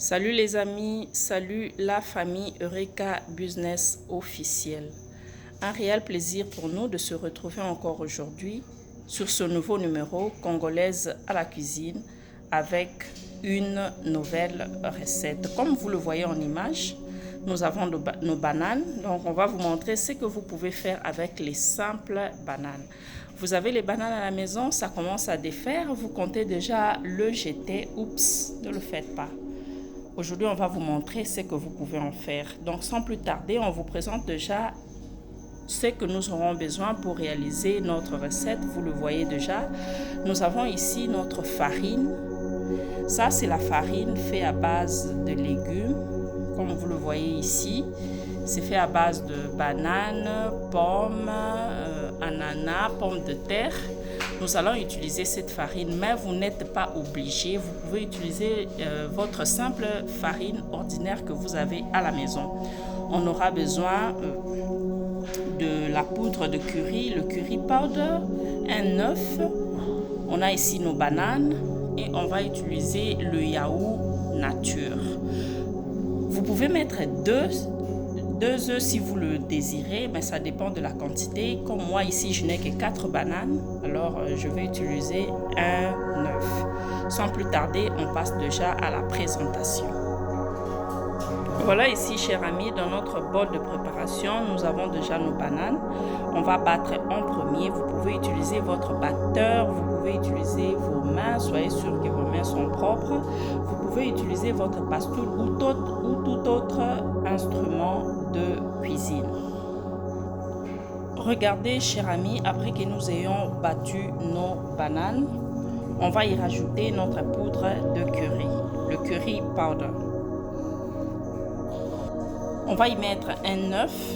Salut les amis, salut la famille Eureka Business officielle. Un réel plaisir pour nous de se retrouver encore aujourd'hui sur ce nouveau numéro Congolaise à la cuisine avec une nouvelle recette. Comme vous le voyez en image, nous avons nos bananes. Donc on va vous montrer ce que vous pouvez faire avec les simples bananes. Vous avez les bananes à la maison, ça commence à défaire, vous comptez déjà le jeter. Oups, ne le faites pas. Aujourd'hui, on va vous montrer ce que vous pouvez en faire. Donc, sans plus tarder, on vous présente déjà ce que nous aurons besoin pour réaliser notre recette. Vous le voyez déjà. Nous avons ici notre farine. Ça, c'est la farine faite à base de légumes. Comme vous le voyez ici, c'est fait à base de bananes, pommes, ananas, pommes de terre. Nous allons utiliser cette farine, mais vous n'êtes pas obligé. Vous pouvez utiliser votre simple farine ordinaire que vous avez à la maison. On aura besoin de la poudre de curry, le curry powder, un œuf. On a ici nos bananes et on va utiliser le yaourt nature. Vous pouvez mettre deux œufs si vous le désirez, mais ça dépend de la quantité. Comme moi ici je n'ai que 4 bananes, alors je vais utiliser un œuf. Sans plus tarder, on passe déjà à la présentation. Voilà ici, chers amis, dans notre bol de préparation, nous avons déjà nos bananes. On va battre en premier. Vous pouvez utiliser votre batteur, vous pouvez utiliser vos mains, soyez sûr que vos mains sont propres. Vous pouvez utiliser votre pastoule ou tout autre instrument de cuisine. Regardez, chers amis, après que nous ayons battu nos bananes, on va y rajouter notre poudre de curry, le curry powder. On va y mettre un œuf,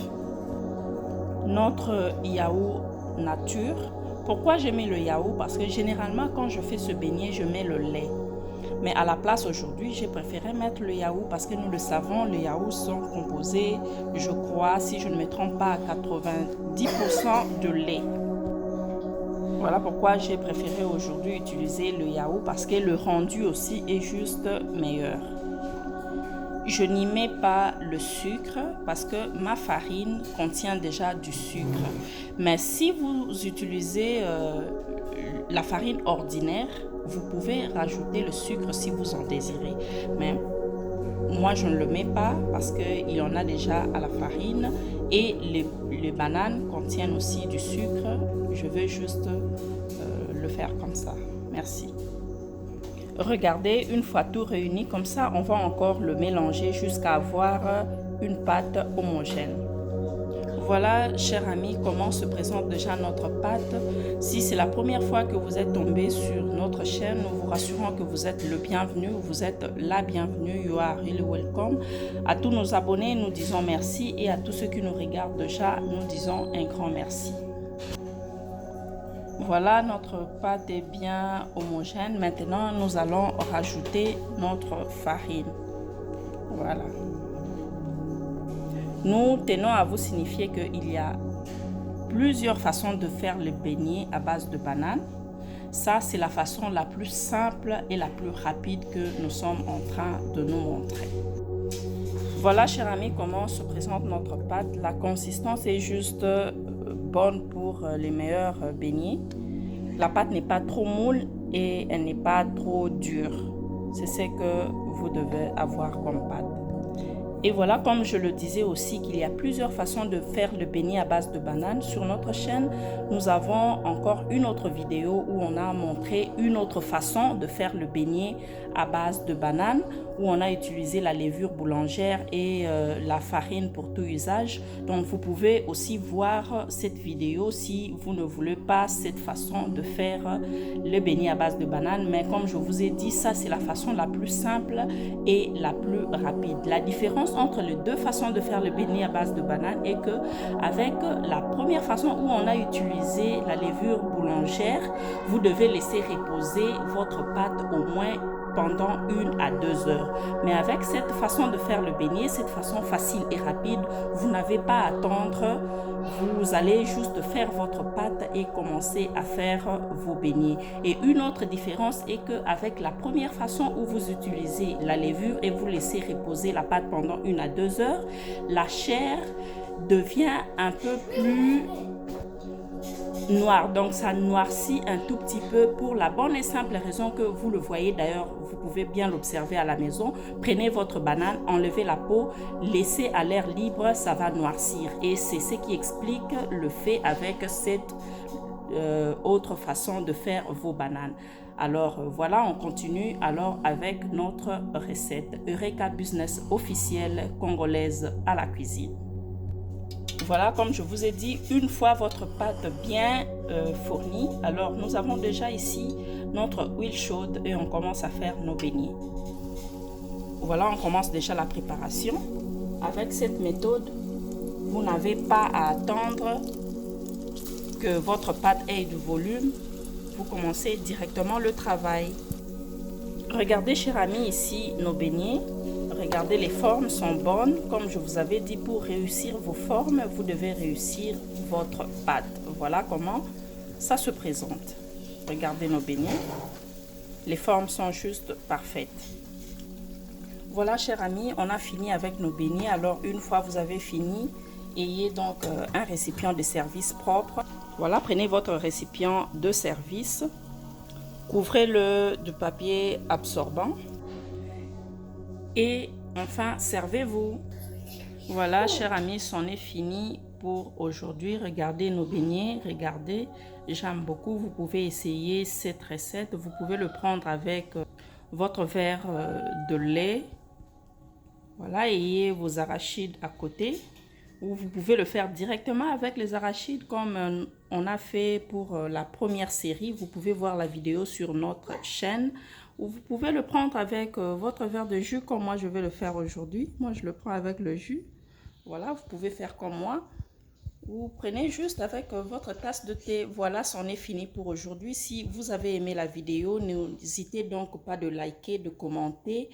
notre yaourt nature. Pourquoi je mets le yaourt? Parce que généralement, quand je fais ce beignet, je mets le lait. Mais à la place aujourd'hui, j'ai préféré mettre le yaourt parce que nous le savons, les yaourts sont composés, je crois, si je ne me trompe pas, à 90% de lait. Voilà pourquoi j'ai préféré aujourd'hui utiliser le yaourt parce que le rendu aussi est juste meilleur. Je n'y mets pas le sucre parce que ma farine contient déjà du sucre. Mais si vous utilisez la farine ordinaire, vous pouvez rajouter le sucre si vous en désirez. Mais moi, je ne le mets pas parce qu'il y en a déjà à la farine. Et les bananes contiennent aussi du sucre. Je vais juste le faire comme ça. Merci. Regardez, une fois tout réuni comme ça, on va encore le mélanger jusqu'à avoir une pâte homogène. Voilà, chers amis, comment se présente déjà notre pâte. Si c'est la première fois que vous êtes tombé sur notre chaîne, nous vous rassurons que vous êtes le bienvenu, vous êtes la bienvenue, you are really welcome. À tous nos abonnés, nous disons merci et à tous ceux qui nous regardent déjà, nous disons un grand merci. Voilà, notre pâte est bien homogène. Maintenant, nous allons rajouter notre farine. Voilà. Nous tenons à vous signifier qu'il y a plusieurs façons de faire le beignet à base de bananes. Ça, c'est la façon la plus simple et la plus rapide que nous sommes en train de nous montrer. Voilà, chers amis, comment se présente notre pâte. La consistance est juste bonne pour les meilleurs beignets. La pâte n'est pas trop molle et elle n'est pas trop dure. C'est ce que vous devez avoir comme pâte. Et voilà, comme je le disais aussi, qu'il y a plusieurs façons de faire le beignet à base de bananes. Sur notre chaîne, nous avons encore une autre vidéo où on a montré une autre façon de faire le beignet à base de bananes, où on a utilisé la levure boulangère et la farine pour tout usage. Donc, vous pouvez aussi voir cette vidéo si vous ne voulez pas cette façon de faire le beignet à base de bananes. Mais comme je vous ai dit, ça, c'est la façon la plus simple et la plus rapide. La différence entre les deux façons de faire le beignet à base de bananes est que avec la première façon où on a utilisé la levure boulangère, vous devez laisser reposer votre pâte au moins pendant 1 à 2 heures. Mais avec cette façon de faire le beignet, cette façon facile et rapide, vous n'avez pas à attendre. Vous allez juste faire votre pâte et commencer à faire vos beignets. Et une autre différence est qu'avec la première façon où vous utilisez la levure et vous laissez reposer la pâte pendant 1 à 2 heures, la chair devient un peu plus noir, donc ça noircit un tout petit peu pour la bonne et simple raison que vous le voyez. D'ailleurs, vous pouvez bien l'observer à la maison. Prenez votre banane, enlevez la peau, laissez à l'air libre, ça va noircir, et c'est ce qui explique le fait avec cette autre façon de faire vos bananes. Alors voilà, on continue alors avec notre recette Eureka Business officielle congolaise à la cuisine. Voilà, comme je vous ai dit, une fois votre pâte bien fournie, alors nous avons déjà ici notre huile chaude et on commence à faire nos beignets. Voilà, on commence déjà la préparation. Avec cette méthode, vous n'avez pas à attendre que votre pâte ait du volume. Vous commencez directement le travail. Regardez, chers amis, ici nos beignets. Regardez, les formes sont bonnes. Comme je vous avais dit, pour réussir vos formes, vous devez réussir votre pâte. Voilà comment ça se présente. Regardez nos beignets. Les formes sont juste parfaites. Voilà, chers amis, on a fini avec nos beignets. Alors, une fois vous avez fini, ayez donc un récipient de service propre. Voilà, prenez votre récipient de service. Couvrez-le de papier absorbant. Et enfin, servez-vous. Voilà, chers amis, c'en est fini pour aujourd'hui. Regardez nos beignets, regardez, j'aime beaucoup. Vous pouvez essayer cette recette. Vous pouvez le prendre avec votre verre de lait. Voilà, ayez vos arachides à côté. Ou vous pouvez le faire directement avec les arachides comme on a fait pour la première série. Vous pouvez voir la vidéo sur notre chaîne. Ou vous pouvez le prendre avec votre verre de jus comme moi je vais le faire aujourd'hui. Moi je le prends avec le jus. Voilà, vous pouvez faire comme moi. Vous prenez juste avec votre tasse de thé. Voilà, c'en est fini pour aujourd'hui. Si vous avez aimé la vidéo, n'hésitez donc pas de liker, de commenter,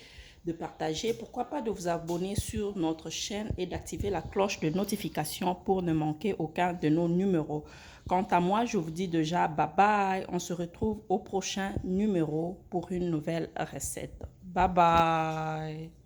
de partager. Pourquoi pas de vous abonner sur notre chaîne et d'activer la cloche de notification pour ne manquer aucun de nos numéros. Quant à moi, je vous dis déjà bye bye. On se retrouve au prochain numéro pour une nouvelle recette. Bye bye.